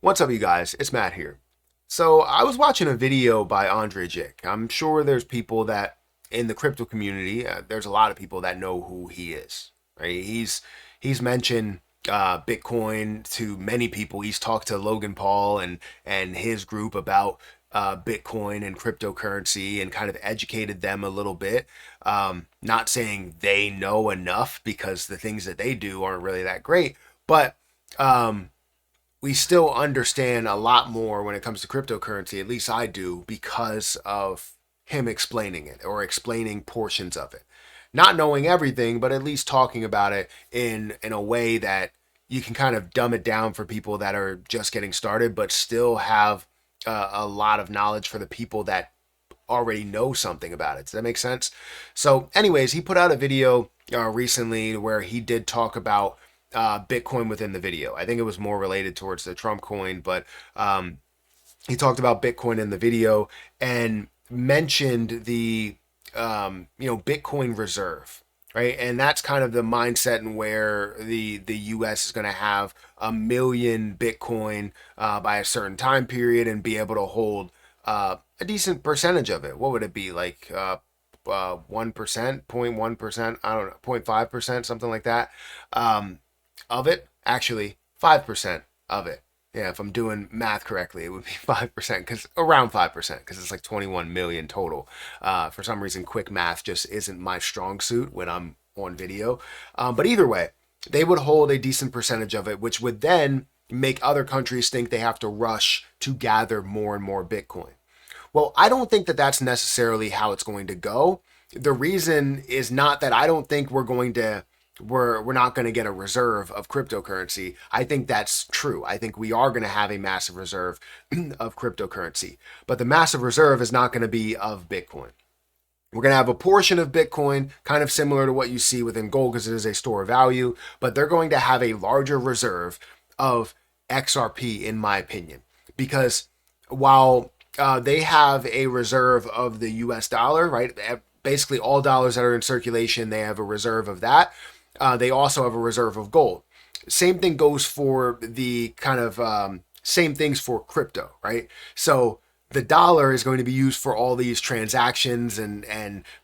What's up, you guys? It's Matt here. So, I was watching a video by Andre Jick. I'm sure there's people that in the crypto community, there's a lot of people that know who he is. Right? He's mentioned Bitcoin to many people. He's talked to Logan Paul and his group about Bitcoin and cryptocurrency and kind of educated them a little bit. Not saying they know enough because the things that they do aren't really that great, but we still understand a lot more when it comes to cryptocurrency. At least I do, because of him explaining it or explaining portions of it. Not knowing everything, but at least talking about it in a way that you can kind of dumb it down for people that are just getting started, but still have a lot of knowledge for the people that already know something about it. Does that make sense? So, anyways, he put out a video recently where he did talk about Bitcoin within the video. I think it was more related towards the Trump coin, but he talked about Bitcoin in the video and mentioned the Bitcoin reserve, right? And that's kind of the mindset and where the U.S. is going to have 1 million Bitcoin by a certain time period and be able to hold a decent percentage of it. What would it be, like 1%, 0.1%? I don't know, 0.5%, something like that. Of it, actually 5% of it. Yeah, if I'm doing math correctly, it would be 5%, because around 5%, because it's like 21 million total. For some reason, quick math just isn't my strong suit when I'm on video. But either way, they would hold a decent percentage of it, which would then make other countries think they have to rush to gather more and more Bitcoin. Well, I don't think that that's necessarily how it's going to go. The reason is not that I don't think we're not going to get a reserve of cryptocurrency. I think that's true. I think we are going to have a massive reserve of cryptocurrency, but the massive reserve is not going to be of Bitcoin. We're going to have a portion of Bitcoin, kind of similar to what you see within gold because it is a store of value, but they're going to have a larger reserve of XRP, in my opinion, because while they have a reserve of the US dollar, right? Basically, all dollars that are in circulation, they have a reserve of that. They also have a reserve of gold. Same thing goes for the kind of same things for crypto, right? So the dollar is going to be used for all these transactions and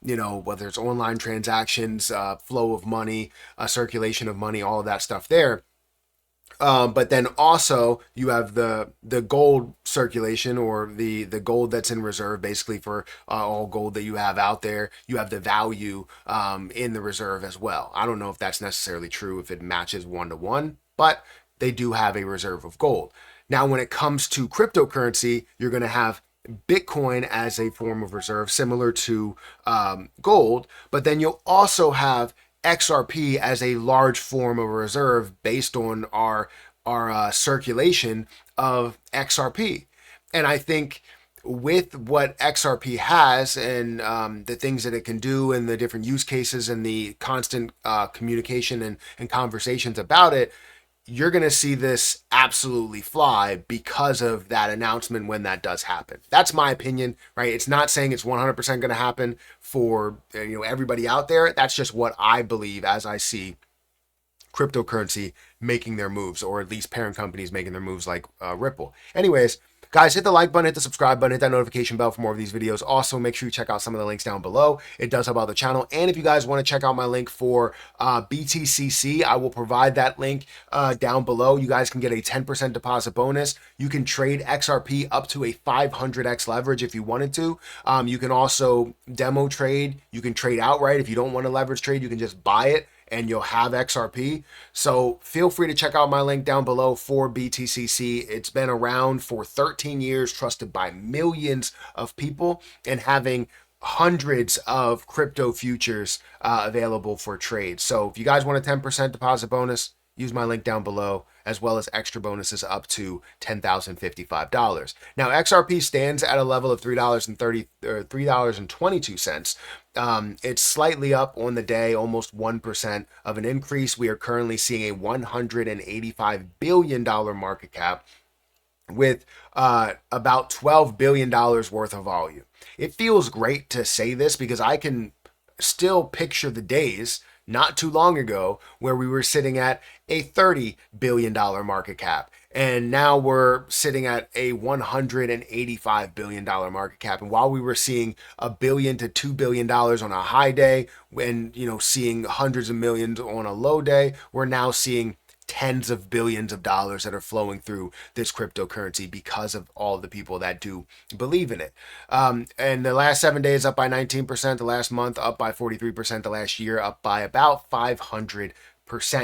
whether it's online transactions, flow of money, circulation of money, all of that stuff there. But then also you have the gold circulation, or the gold that's in reserve, basically for all gold that you have out there. You have the value in the reserve as well. I don't know if that's necessarily true, if it matches 1-to-1, but they do have a reserve of gold. Now, when it comes to cryptocurrency, you're going to have Bitcoin as a form of reserve, similar to gold, but then you'll also have XRP as a large form of reserve based on our circulation of XRP. And I think with what XRP has and the things that it can do and the different use cases and the constant communication and conversations about it, you're going to see this absolutely fly because of that announcement when that does happen. That's my opinion, right? It's not saying it's 100% going to happen for everybody out there. That's just what I believe as I see cryptocurrency making their moves, or at least parent companies making their moves, like Ripple. Anyways, guys, hit the like button, hit the subscribe button, hit that notification bell for more of these videos. Also, make sure you check out some of the links down below. It does help out the channel. And if you guys want to check out my link for BTCC, I will provide that link down below. You guys can get a 10% deposit bonus. You can trade XRP up to a 500x leverage if you wanted to. You can also demo trade. You can trade outright. If you don't want to leverage trade, you can just buy it and you'll have XRP. So feel free to check out my link down below for BTCC. It's been around for 13 years, trusted by millions of people, and having hundreds of crypto futures available for trade. So if you guys want a 10% deposit bonus, use my link down below, as well as extra bonuses up to $10,055. Now, XRP stands at a level of $3.22. It's slightly up on the day, almost 1% of an increase. We are currently seeing a $185 billion market cap with about $12 billion worth of volume. It feels great to say this because I can still picture the days not too long ago where we were sitting at a $30 billion market cap And now we're sitting at a $185 billion market cap. And while we were seeing $1 billion to $2 billion on a high day, and seeing hundreds of millions on a low day, we're now seeing tens of billions of dollars that are flowing through this cryptocurrency because of all the people that do believe in it. And the last 7 days up by 19%, the last month up by 43%, the last year up by about 500%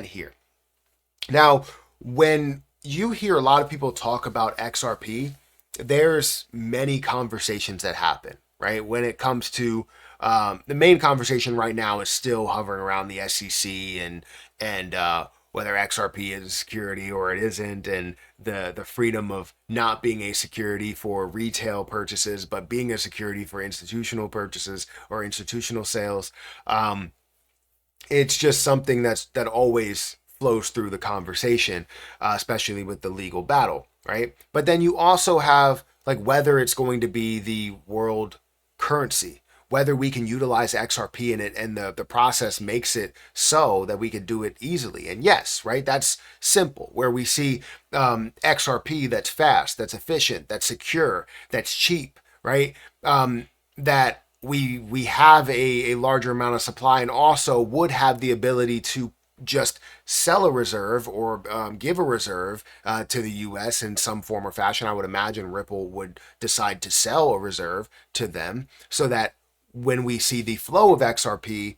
here. Now, when you hear a lot of people talk about XRP, there's many conversations that happen, right? When it comes to the main conversation right now is still hovering around the SEC and whether XRP is a security or it isn't, and the freedom of not being a security for retail purchases, but being a security for institutional purchases or institutional sales. It's just something that always flows through the conversation, especially with the legal battle, right? But then you also have like whether it's going to be the world currency, whether we can utilize XRP in it, and the process makes it so that we can do it easily. And yes, right, that's simple, where we see XRP that's fast, that's efficient, that's secure, that's cheap, right? That we have a larger amount of supply, and also would have the ability to just sell a reserve or give a reserve to the US in some form or fashion. I would imagine Ripple would decide to sell a reserve to them so that when we see the flow of XRP,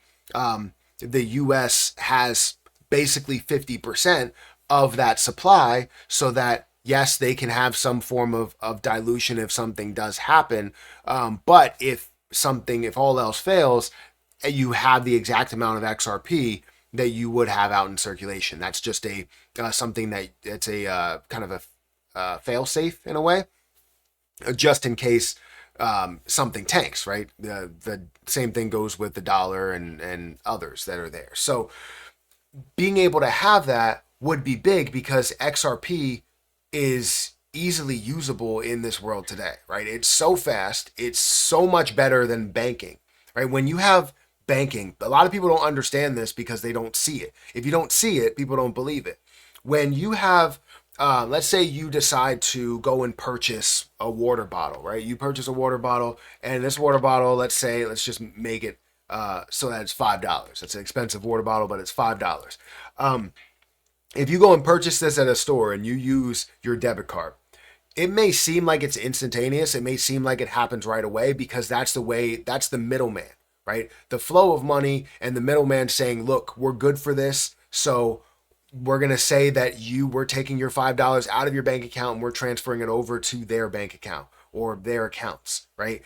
the US has basically 50% of that supply, so that yes, they can have some form of dilution if something does happen. But if all else fails, you have the exact amount of XRP that you would have out in circulation. That's just a something that it's a kind of a fail safe in a way, just in case something tanks, right? The same thing goes with the dollar and others that are there. So being able to have that would be big, because XRP is easily usable in this world today, right? It's so fast. It's so much better than banking, right? When you have banking, a lot of people don't understand this because they don't see it. If you don't see it, people don't believe it. When you have let's say you decide to go and purchase a water bottle, right? You purchase a water bottle, and this water bottle, let's just make it so that it's $5. It's an expensive water bottle, but it's $5. If you go and purchase this at a store and you use your debit card, it may seem like it's instantaneous. It may seem like it happens right away, because that's the middleman, right? The flow of money and the middleman saying, look, we're good for this, so we're going to say that we're taking your $5 out of your bank account and we're transferring it over to their bank account or their accounts, right?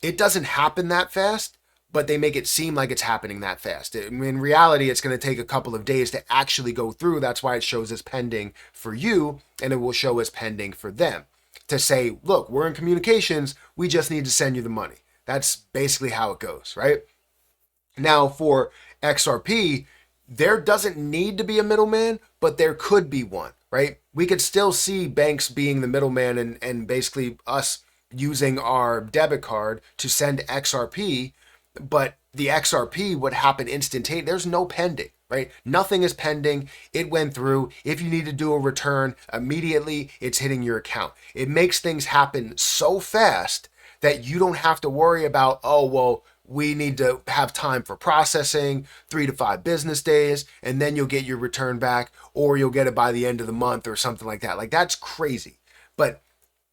It doesn't happen that fast, but they make it seem like it's happening that fast. In reality, it's going to take a couple of days to actually go through. That's why it shows as pending for you, and it will show as pending for them to say, look, we're in communications. We just need to send you the money. That's basically how it goes, right? Now for XRP, there doesn't need to be a middleman, but there could be one, right? We could still see banks being the middleman and basically us using our debit card to send XRP, but the XRP would happen instantaneously. There's no pending, right? Nothing is pending. It went through. If you need to do a return, immediately it's hitting your account. It makes things happen so fast that you don't have to worry about, oh, well, we need to have time for processing, 3 to 5 business days, and then you'll get your return back, or you'll get it by the end of the month or something like that. Like, that's crazy. But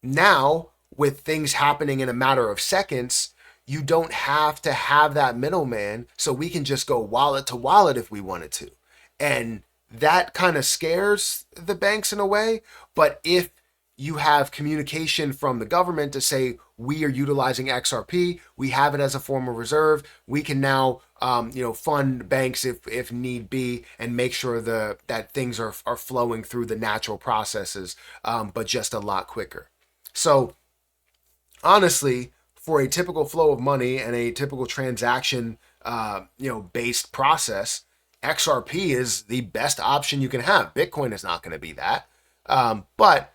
now, with things happening in a matter of seconds, you don't have to have that middleman, so we can just go wallet to wallet if we wanted to. And that kind of scares the banks in a way, but if you have communication from the government to say, we are utilizing XRP, we have it as a form of reserve, we can now fund banks if need be, and make sure that things are flowing through the natural processes, but just a lot quicker. So honestly, for a typical flow of money and a typical transaction based process, XRP is the best option you can have. Bitcoin is not going to be that, but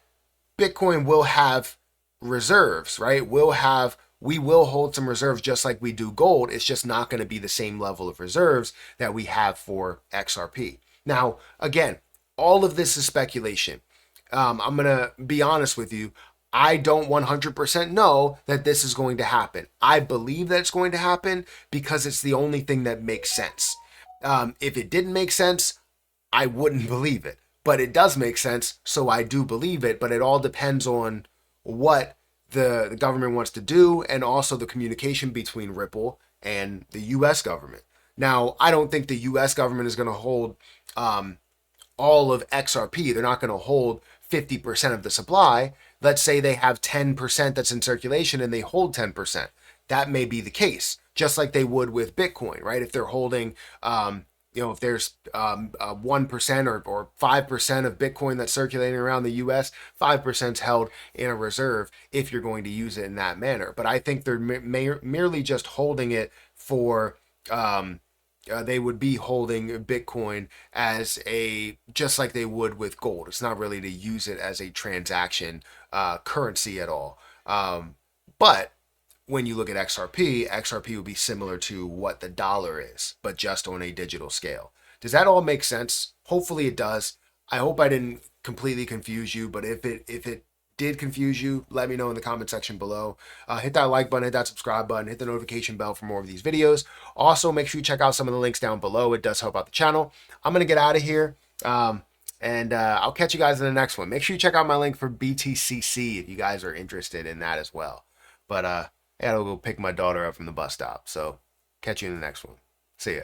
Bitcoin will have reserves, right? We will hold some reserves just like we do gold. It's just not going to be the same level of reserves that we have for XRP. Now, again, all of this is speculation. I'm going to be honest with you. I don't 100% know that this is going to happen. I believe that it's going to happen because it's the only thing that makes sense. If it didn't make sense, I wouldn't believe it. But it does make sense, so I do believe it. But it all depends on what the government wants to do and also the communication between Ripple and the U.S. government. Now, I don't think the U.S. government is going to hold all of XRP. They're not going to hold 50% of the supply. Let's say they have 10% that's in circulation and they hold 10%. That may be the case, just like they would with Bitcoin, right? If they're holding, if there's 1% or 5% of Bitcoin that's circulating around the US, 5% is held in a reserve if you're going to use it in that manner. But I think they're merely just holding it for they would be holding Bitcoin as just like they would with gold. It's not really to use it as a transaction currency at all. But when you look at XRP would be similar to what the dollar is, but just on a digital scale. Does that all make sense? Hopefully it does. I hope I didn't completely confuse you, but if it did confuse you, let me know in the comment section below. Hit that like button, hit that subscribe button, hit the notification bell for more of these videos. Also, make sure you check out some of the links down below. It does help out the channel. I'm going to get out of here, and I'll catch you guys in the next one. Make sure you check out my link for BTCC if you guys are interested in that as well. But I gotta go pick my daughter up from the bus stop, so catch you in the next one. See ya.